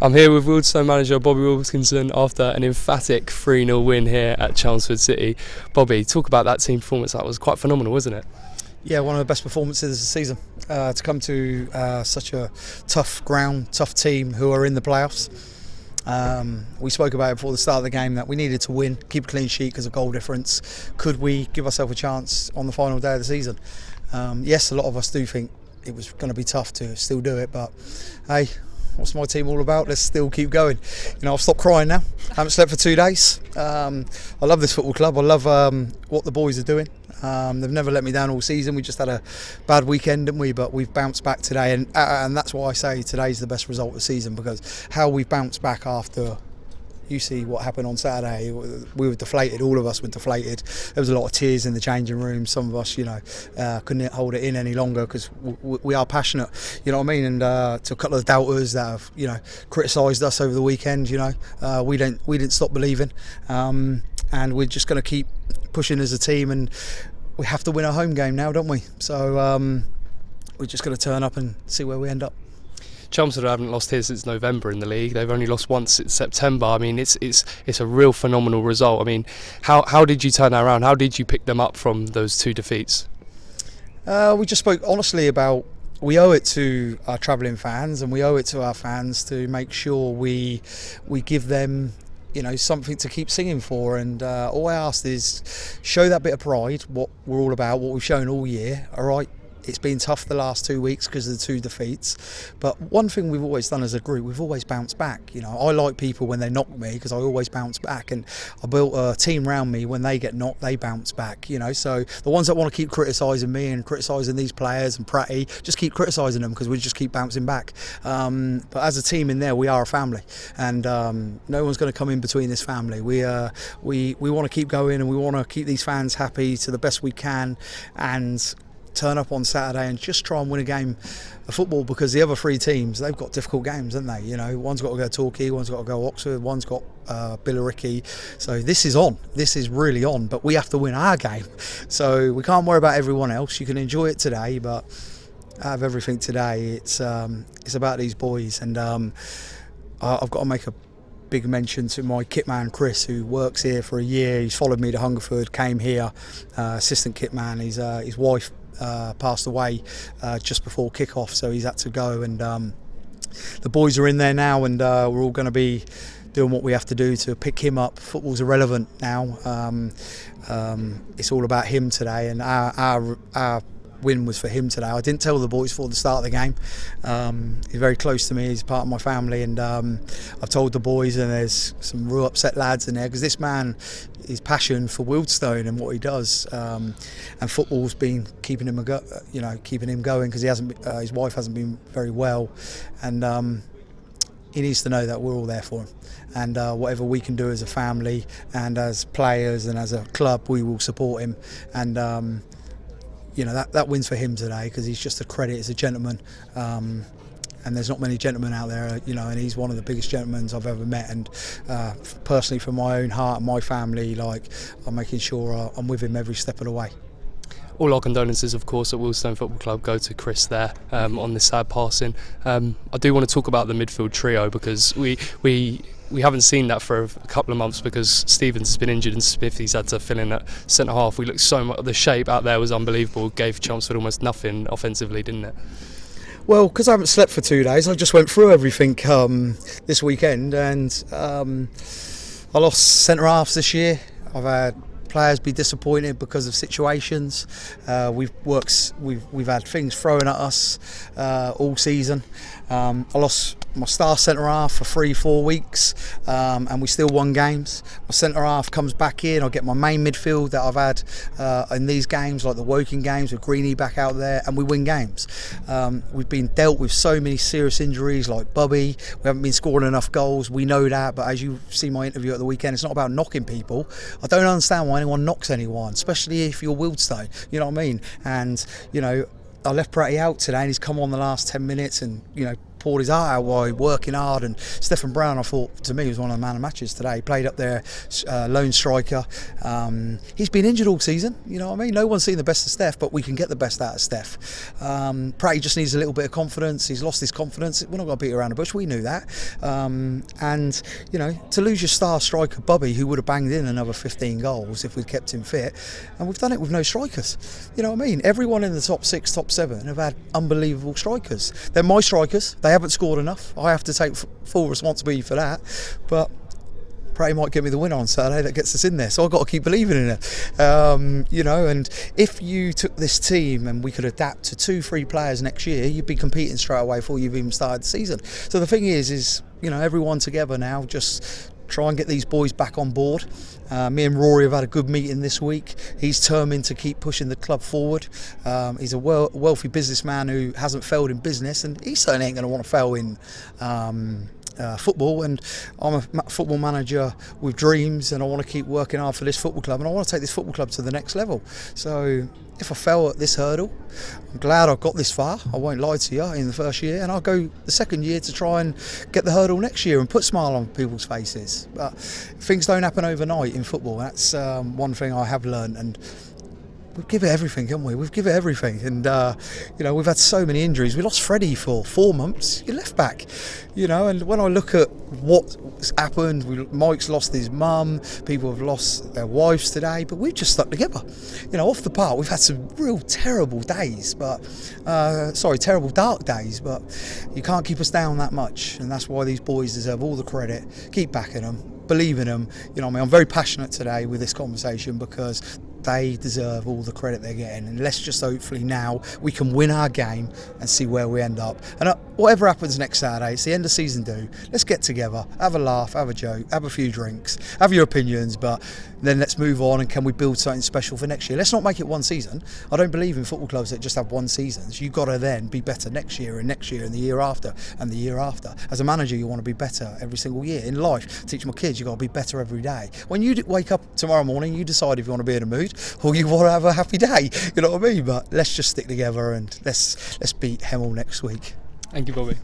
I'm here with Wealdstone manager Bobby Wilkinson after an emphatic 3-0 win here at Chelmsford City. Bobby, talk about that team performance. That was quite phenomenal, wasn't it? Yeah, one of the best performances of the season. To come to such a tough ground, tough team who are in the playoffs. We spoke about it before the start of the game that we needed to win, keep a clean sheet because of goal difference. Could we give ourselves a chance on the final day of the season? Yes, a lot of us do think it was going to be tough to still do it, but hey, what's my team all about? Let's still keep going. You know, I've stopped crying now. I haven't slept for 2 days. I love this football club. I love what the boys are doing. They've never let me down all season. We just had a bad weekend, didn't we? But we've bounced back today, and that's why I say today's the best result of the season, because how we've bounced back after. You see what happened on Saturday. We were deflated. All of us were deflated. There was a lot of tears in the changing room. Some of us, couldn't hold it in any longer because we are passionate. You know what I mean? And to a couple of doubters that have, criticised us over the weekend, we didn't stop believing, and we're just going to keep pushing as a team. And we have to win our home game now, don't we? So we're just going to turn up and see where we end up. Chelmsford haven't lost here since November in the league. They've only lost once since September. I mean, it's a real phenomenal result. I mean, how did you turn that around? How did you pick them up from those 2 defeats? We just spoke honestly about we owe it to our travelling fans, and we owe it to our fans to make sure we give them something to keep singing for. And all I asked is show that bit of pride, what we're all about, what we've shown all year. All right. It's been tough the last 2 weeks because of the 2 defeats, but one thing we've always done as a group, we've always bounced back. I like people when they knock me because I always bounce back, and I built a team around me. When they get knocked, they bounce back. So the ones that want to keep criticising me and criticising these players and Pratty, just keep criticising them because we just keep bouncing back. But as a team in there, we are a family, and no one's going to come in between this family. We want to keep going, and we want to keep these fans happy to the best we can, and turn up on Saturday and just try and win a game of football, because the other 3 teams, they've got difficult games, haven't they? One's got to go Torquay, one's got to go Oxford, one's got Billericay. So this is on. This is really on, but we have to win our game. So we can't worry about everyone else. You can enjoy it today, but out of everything today, it's about these boys. And I've got to make a big mention to my kit man Chris, who works here for a year. He's followed me to Hungerford, came here, assistant kit man. His wife passed away just before kick-off, so he's had to go, and the boys are in there now, and we're all going to be doing what we have to do to pick him up. Football's irrelevant now. It's all about him today, and our win was for him today. I didn't tell the boys before the start of the game. He's very close to me. He's part of my family, and I've told the boys, and there's some real upset lads in there because this man, his passion for Wealdstone and what he does, and football's been keeping him going because his wife hasn't been very well, and he needs to know that we're all there for him, and whatever we can do as a family and as players and as a club, we will support him. And that wins for him today because he's just a credit. He's a gentleman, and there's not many gentlemen out there, and he's one of the biggest gentlemen I've ever met. And personally, from my own heart and my family, I'm making sure I'm with him every step of the way. All our condolences, of course, at Wealdstone Football Club go to Chris there on this sad passing. I do want to talk about the midfield trio because we haven't seen that for a couple of months because Stevens has been injured and Smith, he's had to fill in at centre half. We looked so much, the shape out there was unbelievable. Gave Chelmsford almost nothing offensively, didn't it? Well, because I haven't slept for 2 days, I just went through everything this weekend, and I lost centre halves this year. I've had players be disappointed because of situations. We've had things thrown at us all season. I lost my star centre half for 3-4 weeks, and we still won games. My centre half comes back in. I get my main midfield that I've had in these games, like the Woking games with Greenie back out there, and we win games. We've been dealt with so many serious injuries like Bubby. We haven't been scoring enough goals. We know that, but as you see my interview at the weekend, it's not about knocking people. I don't understand why anyone knocks anyone, especially if you're Wealdstone. You know what I mean? And I left Pratty out today, and he's come on the last 10 minutes and poured his heart out while working hard. And Stephen Brown, I thought, to me, was one of the man of matches today. He played up there, lone striker. He's been injured all season, you know what I mean? No one's seen the best of Steph, but we can get the best out of Steph. Pratty just needs a little bit of confidence. He's lost his confidence. We're not going to beat around the bush. We knew that. And, you know, to lose your star striker, Bobby, who would have banged in another 15 goals if we'd kept him fit. And we've done it with no strikers. You know what I mean? Everyone in the top 6, top 7 have had unbelievable strikers. They're my strikers. They haven't scored enough. I have to take full responsibility for that. But Pratty might get me the winner on Saturday that gets us in there, so I've got to keep believing in it. You know, and if you took this team and we could adapt to 2-3 players next year, you'd be competing straight away before you've even started the season. So the thing is you know, everyone together now, just try and get these boys back on board. Me and Rory have had a good meeting this week. He's determined to keep pushing the club forward. He's a wealthy businessman who hasn't failed in business, and he certainly ain't going to want to fail in football. And I'm a football manager with dreams, and I want to keep working hard for this football club, and I want to take this football club to the next level. So if I fell at this hurdle, I'm glad I got this far. I won't lie to you, in the first year, and I'll go the second year to try and get the hurdle next year and put a smile on people's faces. But things don't happen overnight in football. That's one thing I have learned, and we've given it everything, haven't we? We've given it everything, and you know, we've had so many injuries. We lost Freddie for 4 months. You're left back, you know. And when I look at what's happened, Mike's lost his mum. People have lost their wives today, but we've just stuck together. You know, off the park, we've had some real terrible days, but terrible dark days. But you can't keep us down that much, and that's why these boys deserve all the credit. Keep backing them, believe in them. You know what I mean? I'm very passionate today with this conversation because they deserve all the credit they're getting, and let's just hopefully now we can win our game and see where we end up. And whatever happens next Saturday, it's the end of season do. Let's get together, have a laugh, have a joke, have a few drinks, have your opinions, but then let's move on, and can we build something special for next year? Let's not make it one season. I don't believe in football clubs that just have one season. So you've got to then be better next year and next year and the year after and the year after. As a manager, you want to be better every single year. In life, teach my kids, you've got to be better every day. When you wake up tomorrow morning, you decide if you want to be in a mood or you want to have a happy day. You know what I mean? But let's just stick together, and let's beat Hemel next week. Thank you, Bobby.